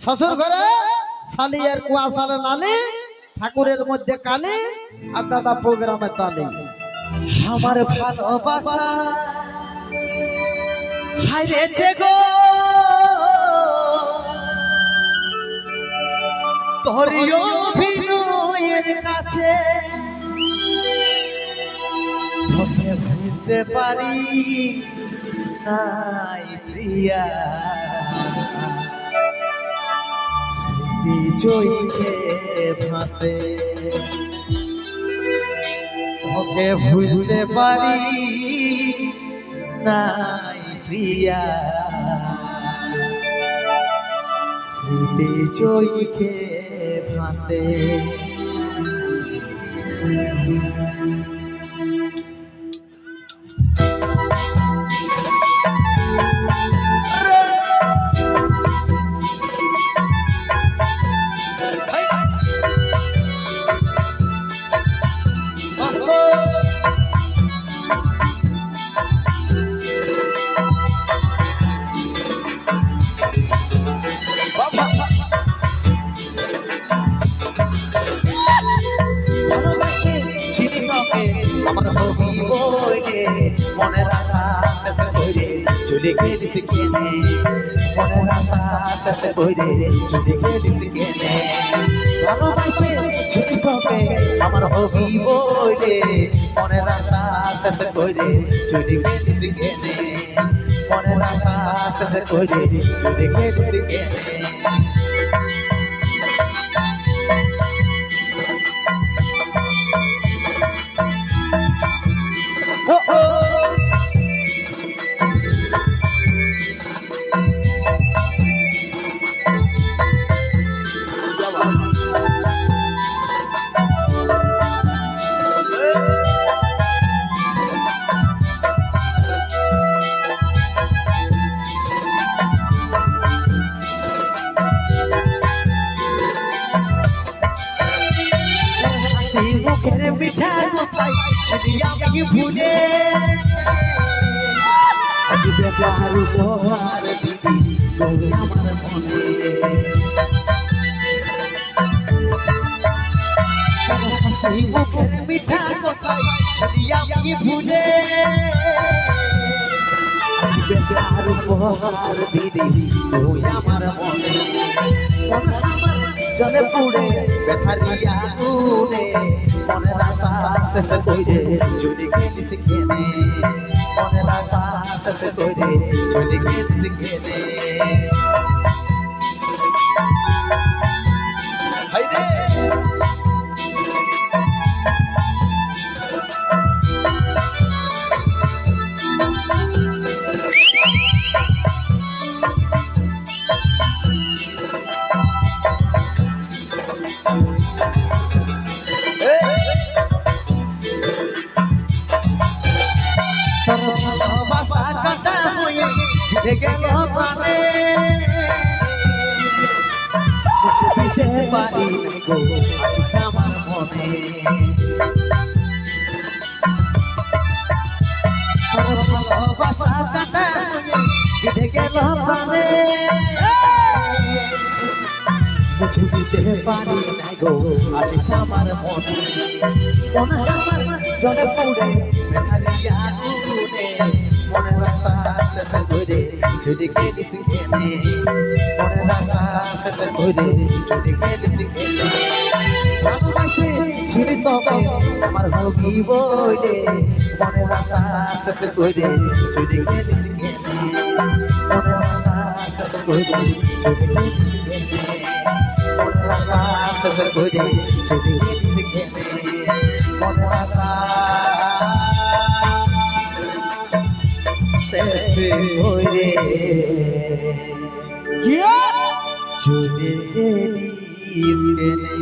শ্বশুর ঘরে শালি আর কুয়াশার নালি, ঠাকুরের মধ্যে কালি আর দাদা প্রোগ্রামে তালি। আমার ভালোবাসা হারিয়েছে গো তোর অভিনয়ের কাছে, তোকে ভুলতে পারি নাই প্রিয়া, স্মৃতি জয়ীকে ভাসে, তোকে ভুলতে পারি নাই প্রিয়া, স্মৃতি জয়ীকে ভাসে। আমার হবি বইলে মনের আশা শেষে কইরে চলে গেলিস কেনে, মনের আশা শেষে কইরে চলে গেলিস কেনে, ভালোবাসে ছুটি তোকে আমার হবি বইলে মনের আশা শেষে কইরে চলে গেলিস কেনে, মনের আশা শেষে কইরে চলে গেলিস কেনে। মুখের মিঠা কথাই ছিলি আমি ভুলে, আজ বেকার উপহার দিদি তুমি আমার মনে, মুখের মিঠা কথাই ছিলি আমি ভুলে, আজ বেকার উপহার দিদি তুমি আমার মনে, জলে পুড়ে বেথারিয়া গুনে মনের আশা শেষ কইরে চলে গেলিস কেনে, মনের আশা শেষ কইরে চলে গেলিস কেনে। হাইরে ভালোবাসা কাটা হয়ে গেল প্রাণে, মুছে দিতে পারি না গো আছিস আমার মনে, ভালোবাসা কাটা হয়ে গেল প্রাণে, মুছে দিতে পারি না গো আছিস আমার মনে, মনে আমার জলে পুড়ে বেকারিয়া গুনে মনের আশা শেষ কইরে চলে গেলিস কেনে, মনের আশা শেষ কইরে চলে গেলিস কেনে, ভালোবাসে ছিলি তোকে আমার হবি বইলে মনের আশা শেষ কইরে চলে গেলিস কেনে, মনের আশা শেষ কইরে চলে গেলিস কেনে, মনের আশা শেষ কইরে চলে গেলিস কেনে, মনের আশা শেষে কইরে চলে গেলিস কেনে।